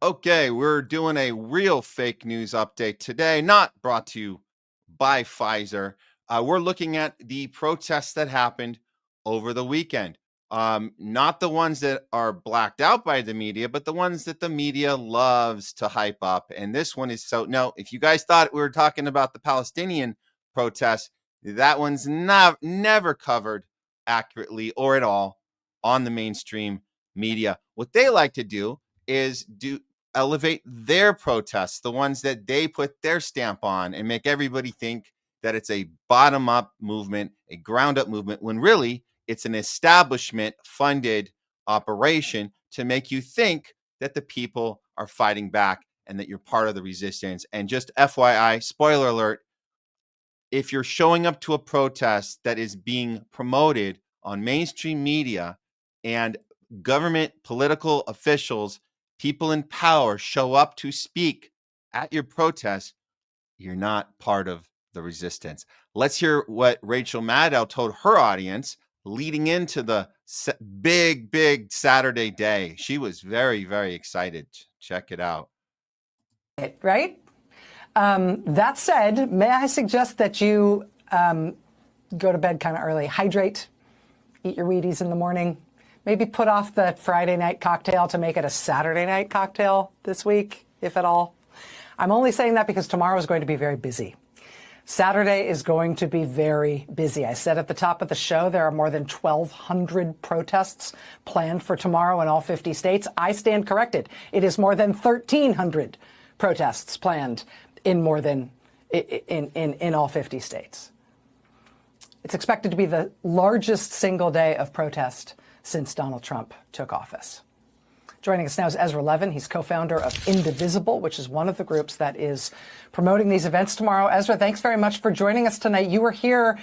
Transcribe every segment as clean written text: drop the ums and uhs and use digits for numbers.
Okay, we're doing a real fake news update today, not brought to you by Pfizer. We're looking at the protests that happened over the weekend. Not the ones that are blacked out by the media, but the ones that the media loves to hype up. And this one is no, if you guys thought we were talking about the Palestinian protests, that one's never covered accurately or at all on the mainstream media. What they like to do is elevate their protests, the ones that they put their stamp on, and make everybody think that it's a bottom-up movement, a ground-up movement, when really it's an establishment-funded operation to make you think that the people are fighting back and that you're part of the resistance. And just FYI, spoiler alert, if you're showing up to a protest that is being promoted on mainstream media and government political officials, people in power show up to speak at your protest, you're not part of the resistance. Let's hear what Rachel Maddow told her audience leading into the big Saturday day. She was very, very excited. Check it out. Right? That said, may I suggest that you go to bed kind of early, hydrate, eat your Wheaties in the morning, maybe put off the Friday night cocktail to make it a Saturday night cocktail this week, if at all. I'm only saying that because tomorrow is going to be very busy. Saturday is going to be very busy. I said at the top of the show, there are more than 1,200 protests planned for tomorrow in all 50 states. I stand corrected. It is more than 1,300 protests planned in all 50 states. It's expected to be the largest single day of protest since Donald Trump took office. Joining us now is Ezra Levin. He's co-founder of Indivisible, which is one of the groups that is promoting these events tomorrow. Ezra, thanks very much for joining us tonight. You were here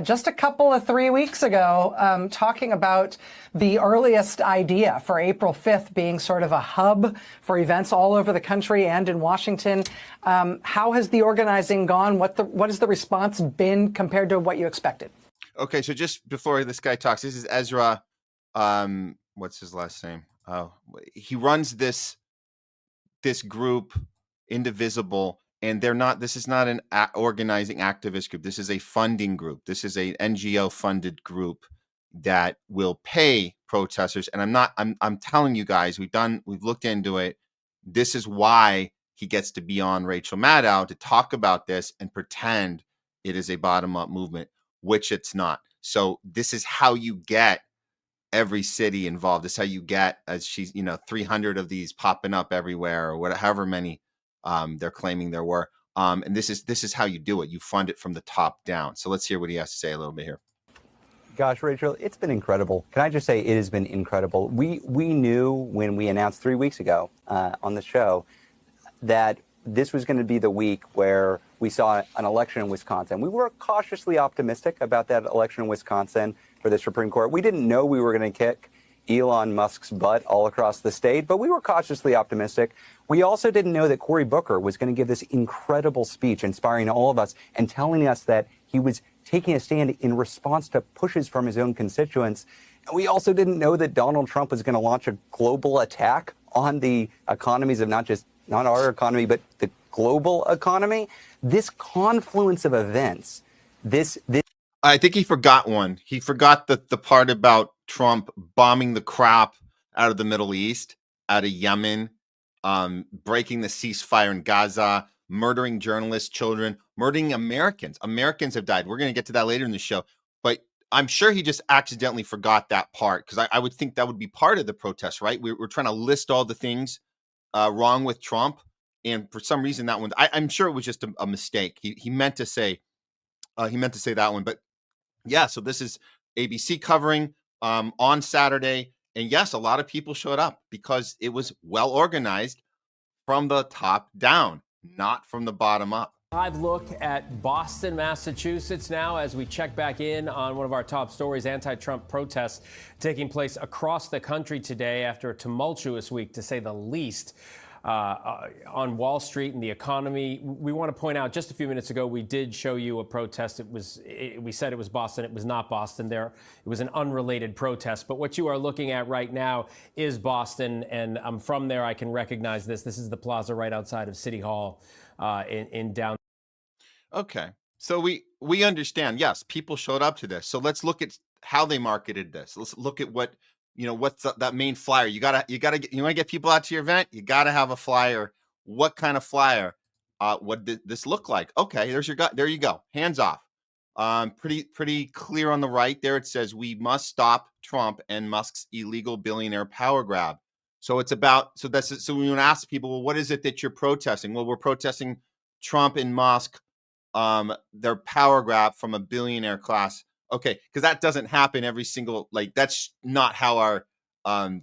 just a couple of 3 weeks ago talking about the earliest idea for April 5th being sort of a hub for events all over the country and in Washington. How has the organizing gone? What has the response been compared to what you expected? Okay, so just before this guy talks, this is Ezra. What's his last name? Oh, he runs this group, Indivisible, and this is not an organizing activist group. This is a funding group. This is a NGO funded group that will pay protesters. And I'm telling you guys, we've looked into it. This is why he gets to be on Rachel Maddow to talk about this and pretend it is a bottom-up movement, which it's not. So this is how you get every city involved. This is how you get, as she's, 300 of these popping up everywhere, or however many they're claiming there were. And this is how you do it. You fund it from the top down. So let's hear what he has to say a little bit here. Gosh, Rachel, it's been incredible. Can I just say it has been incredible. We knew when we announced 3 weeks ago on the show that this was going to be the week where we saw an election in Wisconsin. We were cautiously optimistic about that election in Wisconsin for the Supreme Court. We didn't know we were going to kick Elon Musk's butt all across the state, but we were cautiously optimistic. We also didn't know that Cory Booker was going to give this incredible speech, inspiring all of us and telling us that he was taking a stand in response to pushes from his own constituents. And we also didn't know that Donald Trump was going to launch a global attack on the economies of not our economy, but the global economy. This confluence of events, this I think he forgot one. He forgot the part about Trump bombing the crap out of the Middle East, out of Yemen, breaking the ceasefire in Gaza, murdering journalists, children, murdering Americans. Americans have died. We're going to get to that later in the show. But I'm sure he just accidentally forgot that part, because I would think that would be part of the protest, right? We're trying to list all the things wrong with Trump. And for some reason, that one, I'm sure it was just a mistake. He meant to say that one. But yeah, so this is ABC covering on Saturday. And yes, a lot of people showed up because it was well organized from the top down, not from the bottom up. Live look at Boston, Massachusetts now as we check back in on one of our top stories, anti-Trump protests taking place across the country today after a tumultuous week, to say the least. on Wall Street and the economy. We want to point out, just a few minutes ago, we did show you a protest. We said it was Boston. It was not Boston. It was an unrelated protest. But what you are looking at right now is Boston, and I'm from there. I can recognize this. This is the plaza right outside of City Hall in downtown. Okay. So we understand. Yes, people showed up to this. So let's look at how they marketed this. Let's look at what, what's that main flyer. You want to get people out to your event, you got to have a flyer. What kind of flyer? What did this look like? Okay, there you go. Hands off. Pretty clear on the right there. It says we must stop Trump and Musk's illegal billionaire power grab. So it's about, so we want to ask people, well, what is it that you're protesting? Well, we're protesting Trump and Musk, their power grab from a billionaire class. Okay, because that doesn't happen every single, that's not how our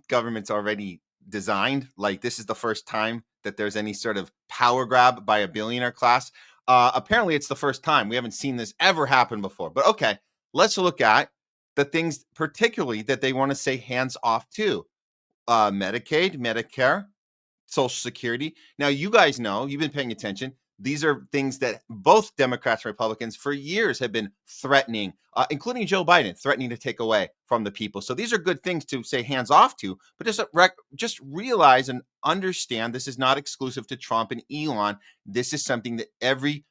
government's already designed. This is the first time that there's any sort of power grab by a billionaire class. Apparently it's the first time. We haven't seen this ever happen before. But okay, let's look at the things particularly that they want to say hands off to. Medicaid, Medicare, Social Security. Now, you guys know, you've been paying attention. These are things that both Democrats and Republicans for years have been threatening, including Joe Biden, threatening to take away from the people. So these are good things to say hands off to, but just realize and understand this is not exclusive to Trump and Elon. This is something that every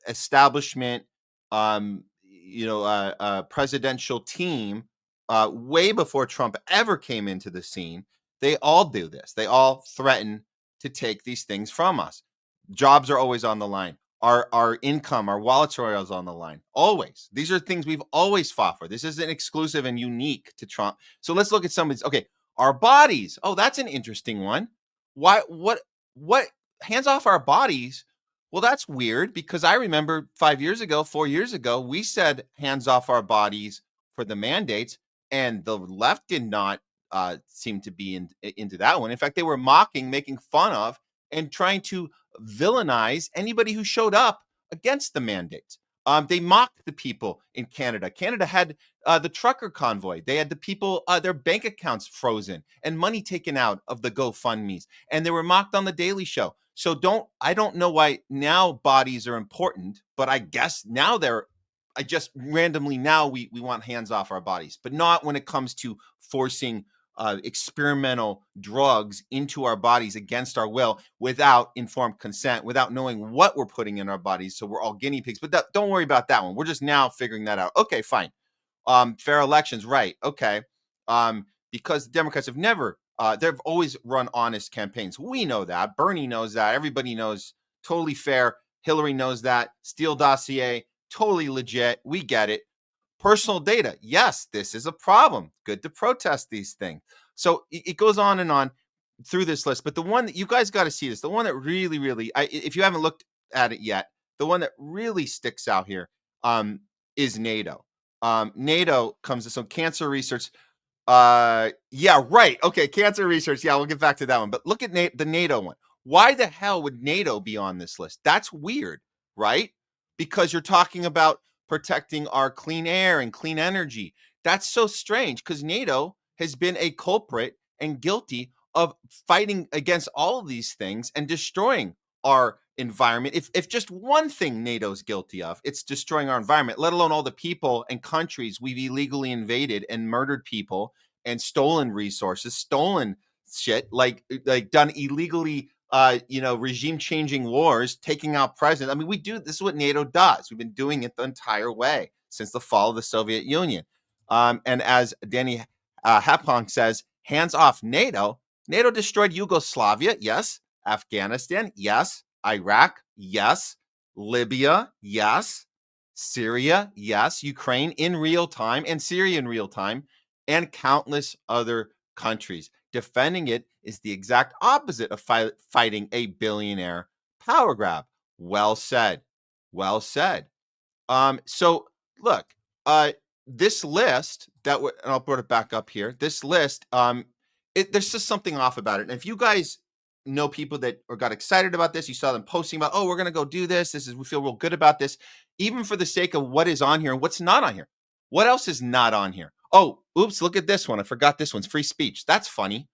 establishment, presidential team, way before Trump ever came into the scene, they all do this. They all threaten to take these things from us. Jobs are always on the line. Our income, our wallets are always on the line. Always. These are things we've always fought for. This isn't exclusive and unique to Trump. So let's look at some of these. Okay, our bodies. Oh, that's an interesting one. Why? What? Hands off our bodies. Well, that's weird because I remember 4 years ago, we said hands off our bodies for the mandates, and the left did not seem to be into that one. In fact, they were mocking, making fun of, and trying to villainize anybody who showed up against the mandates. They mocked the people in Canada. Canada had the trucker convoy. They had the people, their bank accounts frozen and money taken out of the GoFundMes. And they were mocked on The Daily Show. So I don't know why now bodies are important, but I guess now I just randomly now we want hands off our bodies, but not when it comes to forcing experimental drugs into our bodies against our will without informed consent, without knowing what we're putting in our bodies. So we're all guinea pigs, but don't worry about that one. We're just now figuring that out. Okay, fine. Fair elections, right. Okay. Because the Democrats have never, they've always run honest campaigns. We know that. Bernie knows that. Everybody knows. Totally fair. Hillary knows that. Steele dossier, totally legit. We get it. Personal data. Yes, this is a problem. Good to protest these things. So it goes on and on through this list. But the one that you guys got to see this, the one that really, really, if you haven't looked at it yet, the one that really sticks out here is NATO. NATO comes to some cancer research. Yeah, right. Okay, cancer research. Yeah, we'll get back to that one. But look at the NATO one. Why the hell would NATO be on this list? That's weird, right? Because you're talking about protecting our clean air and clean energy. That's so strange because NATO has been a culprit and guilty of fighting against all of these things and destroying our environment. If just one thing NATO's guilty of, it's destroying our environment, let alone all the people and countries we've illegally invaded and murdered people and stolen resources, stolen shit, like done illegally, regime changing wars, taking out presidents. I mean, this is what NATO does. We've been doing it the entire way since the fall of the Soviet Union. And as Danny Hapong says, hands off NATO. NATO destroyed Yugoslavia, yes. Afghanistan, yes. Iraq, yes. Libya, yes. Syria, yes. Ukraine in real time and Syria in real time, and countless other countries. Defending it is the exact opposite of fighting a billionaire power grab. Well said. Well said. So look, this list and I'll put it back up here. This list, there's just something off about it. And if you guys know people that got excited about this, you saw them posting about, we're going to go do this. We feel real good about this, even for the sake of what is on here and what's not on here. What else is not on here? Oh, oops, look at this one. I forgot this one's free speech. That's funny.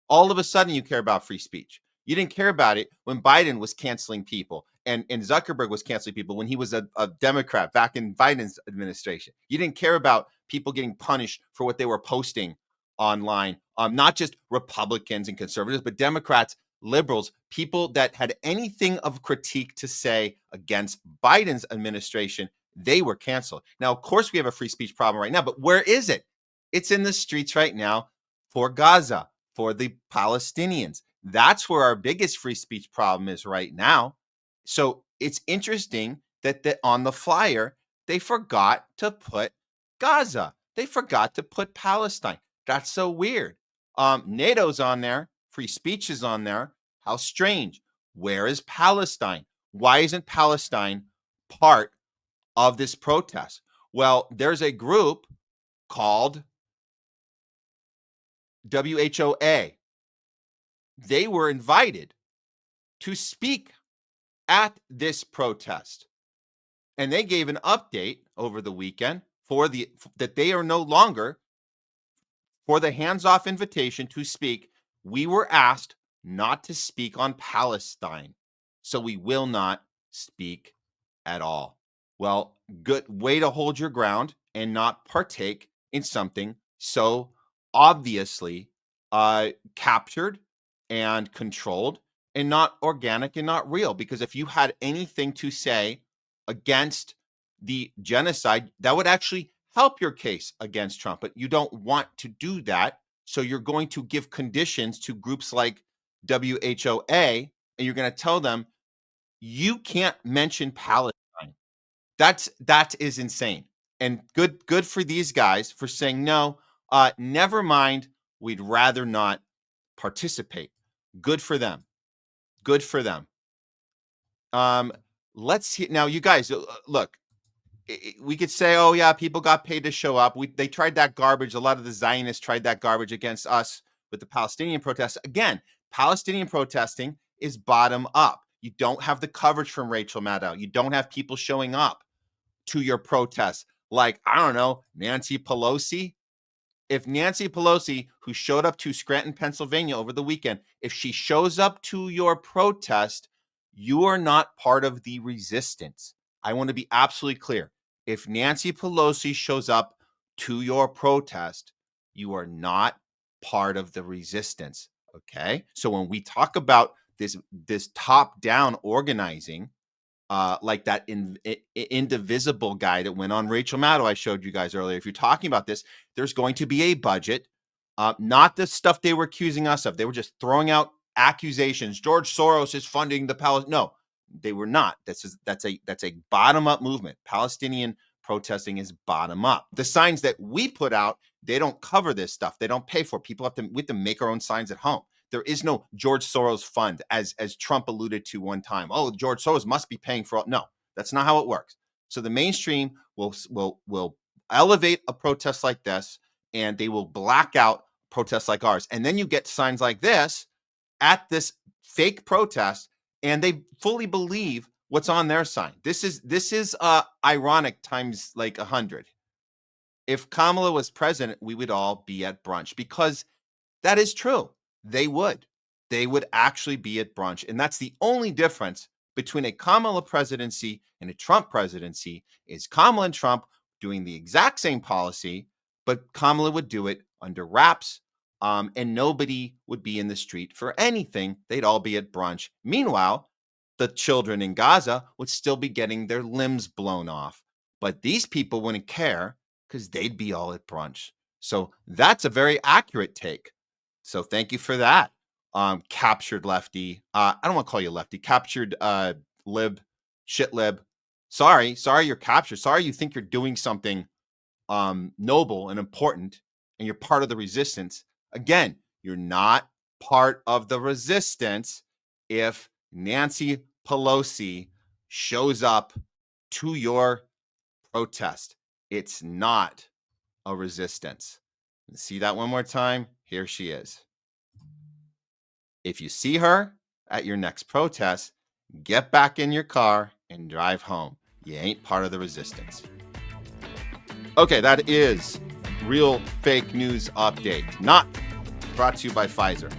All of a sudden, you care about free speech. You didn't care about it when Biden was canceling people and Zuckerberg was canceling people when he was a Democrat back in Biden's administration. You didn't care about people getting punished for what they were posting online, not just Republicans and conservatives, but Democrats, liberals, people that had anything of critique to say against Biden's administration, they were canceled. Now, of course, we have a free speech problem right now, but where is it? It's in the streets right now for Gaza, for the Palestinians. That's where our biggest free speech problem is right now. So it's interesting that on the flyer, they forgot to put Gaza. They forgot to put Palestine. That's so weird. NATO's on there. Free speech is on there. How strange. Where is Palestine? Why isn't Palestine part of this protest? Well, there's a group called WHOA. They were invited to speak at this protest. And they gave an update over the weekend that they are no longer, for the hands-off invitation to speak, we were asked not to speak on Palestine. So we will not speak at all. Well, good way to hold your ground and not partake in something so obviously captured and controlled and not organic and not real. Because if you had anything to say against the genocide, that would actually help your case against Trump. But you don't want to do that. So you're going to give conditions to groups like WHOA, and you're going to tell them you can't mention Palestine. That is insane. And good for these guys for saying no. Never mind. We'd rather not participate. Good for them. Good for them. Let's see now, you guys. Look, we could say, oh yeah, people got paid to show up. They tried that garbage. A lot of the Zionists tried that garbage against us with the Palestinian protests. Again, Palestinian protesting is bottom up. You don't have the coverage from Rachel Maddow. You don't have people showing up to your protests like, I don't know, Nancy Pelosi. If Nancy Pelosi, who showed up to Scranton, Pennsylvania over the weekend, if she shows up to your protest, you are not part of the resistance. I want to be absolutely clear. If Nancy Pelosi shows up to your protest, you are not part of the resistance. Okay? So when we talk about this top-down organizing, like that indivisible guy that went on Rachel Maddow I showed you guys earlier. If you're talking about this, there's going to be a budget, not the stuff they were accusing us of. They were just throwing out accusations. George Soros is funding the Palestinian. No, they were not. That's a bottom-up movement. Palestinian protesting is bottom up. The signs that we put out, they don't cover this stuff. They don't pay for it. We have to make our own signs at home. There is no George Soros fund, as Trump alluded to one time. Oh, George Soros must be paying for all. No, that's not how it works. So the mainstream will elevate a protest like this, and they will black out protests like ours. And then you get signs like this at this fake protest, and they fully believe what's on their sign. This is ironic times like 100. If Kamala was president, we would all be at brunch, because that is true. They would actually be at brunch. And that's the only difference between a Kamala presidency and a Trump presidency, is Kamala and Trump doing the exact same policy, but Kamala would do it under wraps, and nobody would be in the street for anything. They'd all be at brunch. Meanwhile, the children in Gaza would still be getting their limbs blown off. But these people wouldn't care because they'd be all at brunch. So that's a very accurate take. So thank you for that, captured lefty. I don't want to call you lefty. Captured lib, shit lib. Sorry, you're captured. Sorry you think you're doing something noble and important, and you're part of the resistance. Again, you're not part of the resistance if Nancy Pelosi shows up to your protest. It's not a resistance. See that one more time? Here she is. If you see her at your next protest, get back in your car and drive home. You ain't part of the resistance. Okay, that is Real Fake News Update, not brought to you by Pfizer.